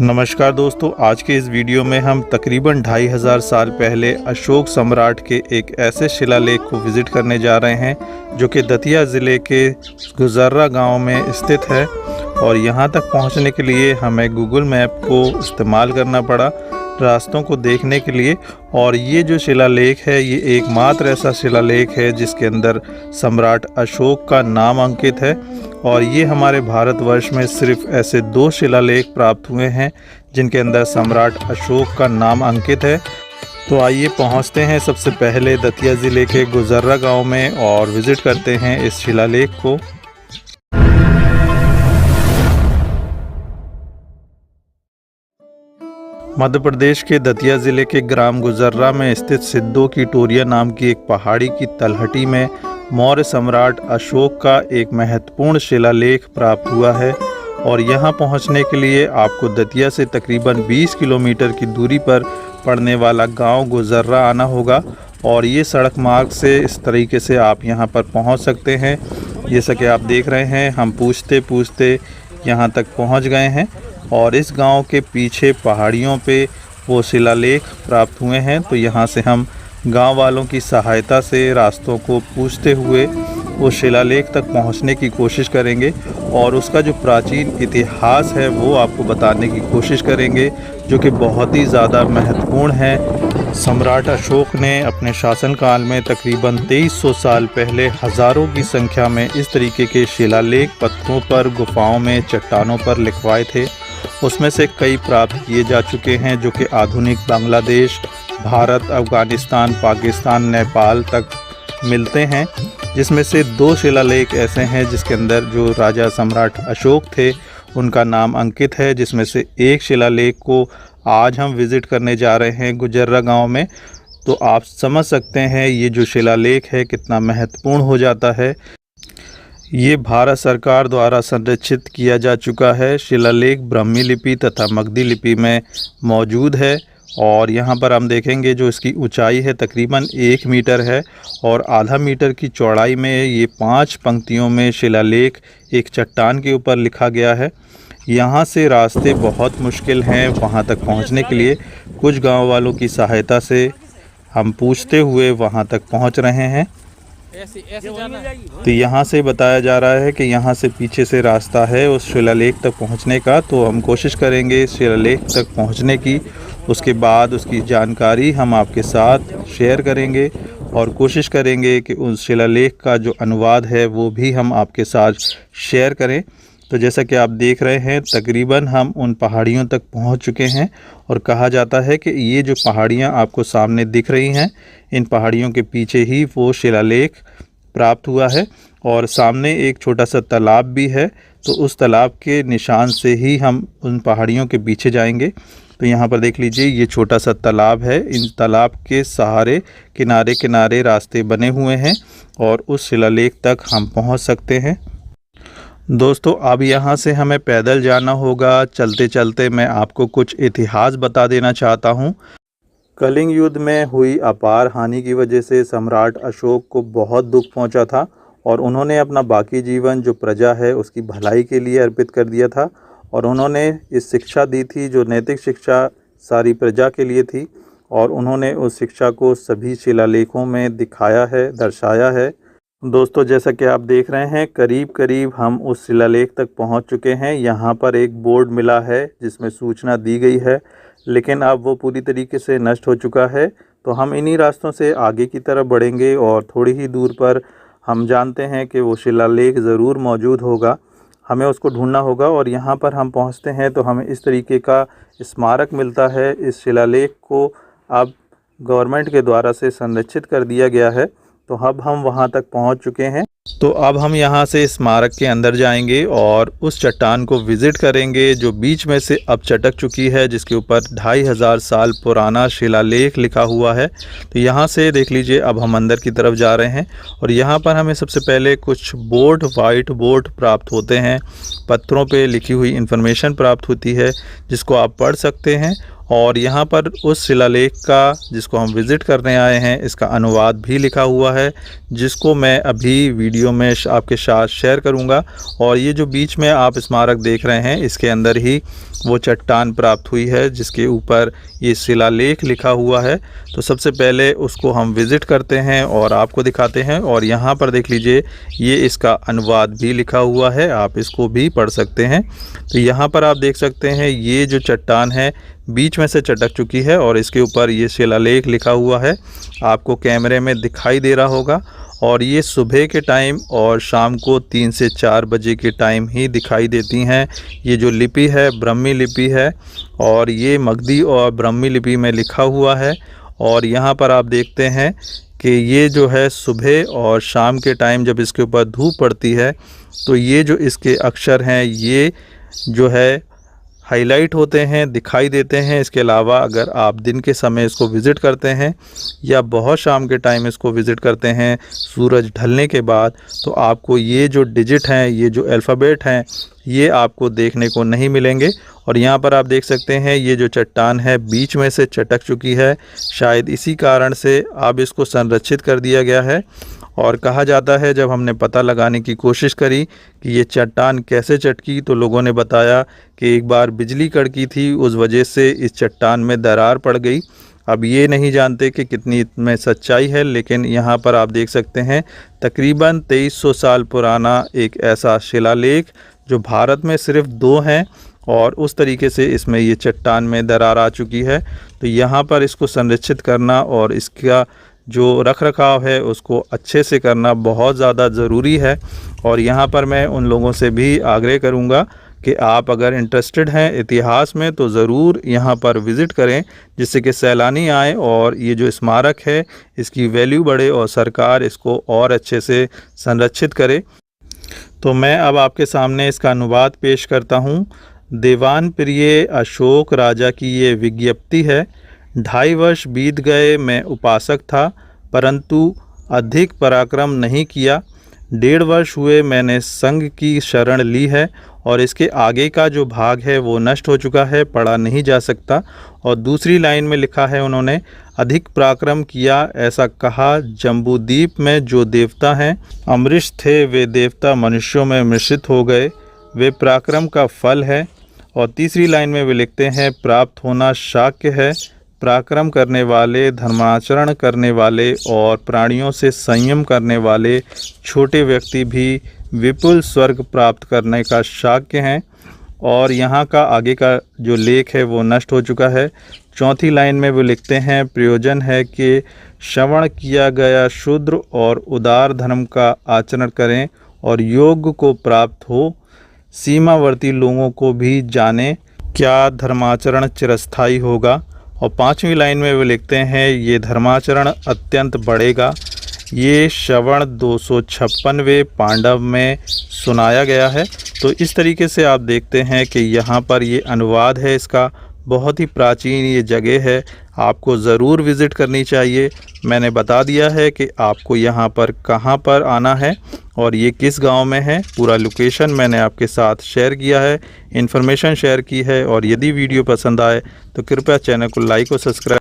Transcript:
नमस्कार दोस्तों, आज के इस वीडियो में हम तकरीबन 2500 साल पहले अशोक सम्राट के एक ऐसे शिलालेख को विज़िट करने जा रहे हैं जो कि दतिया ज़िले के गुजर्रा गांव में स्थित है। और यहां तक पहुंचने के लिए हमें गूगल मैप को इस्तेमाल करना पड़ा रास्तों को देखने के लिए। और ये जो शिलालेख है ये एकमात्र ऐसा शिलालेख है जिसके अंदर सम्राट अशोक का नाम अंकित है। और ये हमारे भारतवर्ष में सिर्फ ऐसे 2 शिलालेख प्राप्त हुए हैं जिनके अंदर सम्राट अशोक का नाम अंकित है। तो आइए पहुंचते हैं सबसे पहले दतिया ज़िले के गुजर्रा गांव में और विज़िट करते हैं इस शिलालेख को। मध्य प्रदेश के दतिया ज़िले के ग्राम गुजर्रा में स्थित सिद्धों की टोरिया नाम की एक पहाड़ी की तलहटी में मौर्य सम्राट अशोक का एक महत्वपूर्ण शिलालेख प्राप्त हुआ है। और यहाँ पहुँचने के लिए आपको दतिया से तकरीबन 20 किलोमीटर की दूरी पर पड़ने वाला गांव गुजर्रा आना होगा। और ये सड़क मार्ग से इस तरीके से आप यहाँ पर पहुँच सकते हैं। जैसा कि आप देख रहे हैं, हम पूछते पूछते यहाँ तक पहुँच गए हैं। और इस गांव के पीछे पहाड़ियों पे वो शिलालेख प्राप्त हुए हैं। तो यहाँ से हम गांव वालों की सहायता से रास्तों को पूछते हुए उस शिलालेख तक पहुँचने की कोशिश करेंगे और उसका जो प्राचीन इतिहास है वो आपको बताने की कोशिश करेंगे, जो कि बहुत ही ज़्यादा महत्वपूर्ण है। सम्राट अशोक ने अपने शासनकाल में तकरीबन 2300 साल पहले हज़ारों की संख्या में इस तरीके के शिलालेख पत्थरों पर, गुफाओं में, चट्टानों पर लिखवाए थे। उसमें से कई प्राप्त किए जा चुके हैं जो कि आधुनिक बांग्लादेश, भारत, अफ़गानिस्तान, पाकिस्तान, नेपाल तक मिलते हैं। जिसमें से 2 शिलालेख ऐसे हैं जिसके अंदर जो राजा सम्राट अशोक थे उनका नाम अंकित है, जिसमें से एक शिलालेख को आज हम विज़िट करने जा रहे हैं गुजर्रा गांव में। तो आप समझ सकते हैं ये जो शिलालेख है कितना महत्वपूर्ण हो जाता है। ये भारत सरकार द्वारा संरक्षित किया जा चुका है। शिलालेख ब्राह्मी लिपि तथा मगधी लिपि में मौजूद है। और यहाँ पर हम देखेंगे जो इसकी ऊंचाई है तकरीबन 1 मीटर है और आधा मीटर की चौड़ाई में ये 5 पंक्तियों में शिलालेख एक चट्टान के ऊपर लिखा गया है। यहाँ से रास्ते बहुत मुश्किल हैं वहाँ तक पहुँचने के लिए। कुछ गांव वालों की सहायता से हम पूछते हुए वहाँ तक पहुँच रहे हैं। तो यहाँ से बताया जा रहा है कि यहाँ से पीछे से रास्ता है उस शिलालेख तक पहुँचने का। तो हम कोशिश करेंगे शिलालेख तक पहुँचने की, उसके बाद उसकी जानकारी हम आपके साथ शेयर करेंगे और कोशिश करेंगे कि उस शिलालेख का जो अनुवाद है वो भी हम आपके साथ शेयर करें। तो जैसा कि आप देख रहे हैं तकरीबन हम उन पहाड़ियों तक पहुंच चुके हैं और कहा जाता है कि ये जो पहाड़ियां आपको सामने दिख रही हैं इन पहाड़ियों के पीछे ही वो शिलालेख प्राप्त हुआ है। और सामने एक छोटा सा तालाब भी है, तो उस तालाब के निशान से ही हम उन पहाड़ियों के पीछे जाएंगे। तो यहाँ पर देख लीजिए ये छोटा सा तालाब है। इन तालाब के सहारे किनारे किनारे रास्ते बने हुए हैं और उस शिलालेख तक हम पहुँच सकते हैं। दोस्तों अब यहाँ से हमें पैदल जाना होगा। चलते चलते मैं आपको कुछ इतिहास बता देना चाहता हूँ। कलिंग युद्ध में हुई अपार हानि की वजह से सम्राट अशोक को बहुत दुख पहुँचा था और उन्होंने अपना बाकी जीवन जो प्रजा है उसकी भलाई के लिए अर्पित कर दिया था। और उन्होंने इस शिक्षा दी थी जो नैतिक शिक्षा सारी प्रजा के लिए थी। और उन्होंने उस शिक्षा को सभी शिलालेखों में दिखाया है, दर्शाया है। दोस्तों जैसा कि आप देख रहे हैं करीब करीब हम उस शिलालेख तक पहुंच चुके हैं। यहाँ पर एक बोर्ड मिला है जिसमें सूचना दी गई है, लेकिन अब वो पूरी तरीके से नष्ट हो चुका है। तो हम इन्हीं रास्तों से आगे की तरफ बढ़ेंगे और थोड़ी ही दूर पर हम जानते हैं कि वो शिलालेख ज़रूर मौजूद होगा, हमें उसको ढूंढना होगा। और यहाँ पर हम पहुँचते हैं तो हमें इस तरीके का स्मारक मिलता है। इस शिलालेख को अब गवर्नमेंट के द्वारा से संरक्षित कर दिया गया है। तो अब हम वहां तक पहुंच चुके हैं। तो अब हम यहां से स्मारक के अंदर जाएंगे और उस चट्टान को विज़िट करेंगे जो बीच में से अब चटक चुकी है, जिसके ऊपर 2500 साल पुराना शिलालेख लिखा हुआ है। तो यहां से देख लीजिए अब हम अंदर की तरफ जा रहे हैं और यहां पर हमें सबसे पहले कुछ बोर्ड, वाइट बोर्ड प्राप्त होते हैं। पत्थरों पे लिखी हुई इन्फॉर्मेशन प्राप्त होती है जिसको आप पढ़ सकते हैं। और यहाँ पर उस शिलालेख का जिसको हम विज़िट करने आए हैं इसका अनुवाद भी लिखा हुआ है, जिसको मैं अभी वीडियो में आपके साथ शेयर करूँगा। और ये जो बीच में आप स्मारक देख रहे हैं इसके अंदर ही वो चट्टान प्राप्त हुई है जिसके ऊपर ये शिलालेख लिखा हुआ है। तो सबसे पहले उसको हम विज़िट करते हैं और आपको दिखाते हैं। और यहाँ पर देख लीजिए ये इसका अनुवाद भी लिखा हुआ है, आप इसको भी पढ़ सकते हैं। तो यहाँ पर आप देख सकते हैं ये जो चट्टान है बीच में से चटक चुकी है और इसके ऊपर ये शिलालेख लिखा हुआ है, आपको कैमरे में दिखाई दे रहा होगा। और ये सुबह के टाइम और शाम को 3 से 4 बजे के टाइम ही दिखाई देती हैं। ये जो लिपि है ब्राह्मी लिपि है और ये मगधी और ब्राह्मी लिपि में लिखा हुआ है। और यहाँ पर आप देखते हैं कि ये जो है सुबह और शाम के टाइम जब इसके ऊपर धूप पड़ती है तो ये जो इसके अक्षर हैं ये जो है हाईलाइट होते हैं, दिखाई देते हैं। इसके अलावा अगर आप दिन के समय इसको विज़िट करते हैं या बहुत शाम के टाइम इसको विज़िट करते हैं सूरज ढलने के बाद, तो आपको ये जो डिजिट हैं, ये जो अल्फ़ाबेट हैं, ये आपको देखने को नहीं मिलेंगे। और यहाँ पर आप देख सकते हैं ये जो चट्टान है बीच में से चटक चुकी है, शायद इसी कारण से अब इसको संरक्षित कर दिया गया है। और कहा जाता है जब हमने पता लगाने की कोशिश करी कि ये चट्टान कैसे चटकी, तो लोगों ने बताया कि एक बार बिजली कड़की थी, उस वजह से इस चट्टान में दरार पड़ गई। अब ये नहीं जानते कि कितनी इसमें सच्चाई है, लेकिन यहाँ पर आप देख सकते हैं तकरीबन 2300 साल पुराना एक ऐसा शिलालेख जो भारत में सिर्फ 2 हैं और उस तरीके से इसमें ये चट्टान में दरार आ चुकी है। तो यहाँ पर इसको संरक्षित करना और इसका जो रख रखाव है उसको अच्छे से करना बहुत ज़्यादा ज़रूरी है। और यहाँ पर मैं उन लोगों से भी आग्रह करूँगा कि आप अगर इंटरेस्टेड हैं इतिहास में तो ज़रूर यहाँ पर विज़िट करें, जिससे कि सैलानी आएँ और ये जो स्मारक है इसकी वैल्यू बढ़े और सरकार इसको और अच्छे से संरक्षित करे। तो मैं अब आपके सामने इसका अनुवाद पेश करता हूँ। देवान प्रिय अशोक राजा की ये विज्ञप्ति है। 2.5 वर्ष बीत गए, मैं उपासक था परंतु अधिक पराक्रम नहीं किया। 1.5 वर्ष हुए मैंने संघ की शरण ली है और इसके आगे का जो भाग है वो नष्ट हो चुका है, पढ़ा नहीं जा सकता। और दूसरी लाइन में लिखा है उन्होंने अधिक पराक्रम किया, ऐसा कहा जम्बूद्वीप में जो देवता हैं अमरीश थे, वे देवता मनुष्यों में मिश्रित हो गए, वे पराक्रम का फल है। और तीसरी लाइन में वे लिखते हैं प्राप्त होना शाक्य है, पराक्रम करने वाले, धर्माचरण करने वाले और प्राणियों से संयम करने वाले छोटे व्यक्ति भी विपुल स्वर्ग प्राप्त करने का शाक्य हैं। और यहाँ का आगे का जो लेख है वो नष्ट हो चुका है। चौथी लाइन में वो लिखते हैं प्रयोजन है कि श्रवण किया गया शुद्र और उदार धर्म का आचरण करें और योग को प्राप्त हो, सीमावर्ती लोगों को भी जाने, क्या धर्माचरण चिरस्थायी होगा। और 5वीं लाइन में वे लिखते हैं ये धर्माचरण अत्यंत बढ़ेगा। ये श्रवण 256वें पांडव में सुनाया गया है। तो इस तरीके से आप देखते हैं कि यहाँ पर ये अनुवाद है इसका, बहुत ही प्राचीन ये जगह है, आपको ज़रूर विज़िट करनी चाहिए। मैंने बता दिया है कि आपको यहाँ पर कहाँ पर आना है और ये किस गांव में है, पूरा लोकेशन मैंने आपके साथ शेयर किया है, इन्फॉर्मेशन शेयर की है। और यदि वीडियो पसंद आए तो कृपया चैनल को लाइक और सब्सक्राइब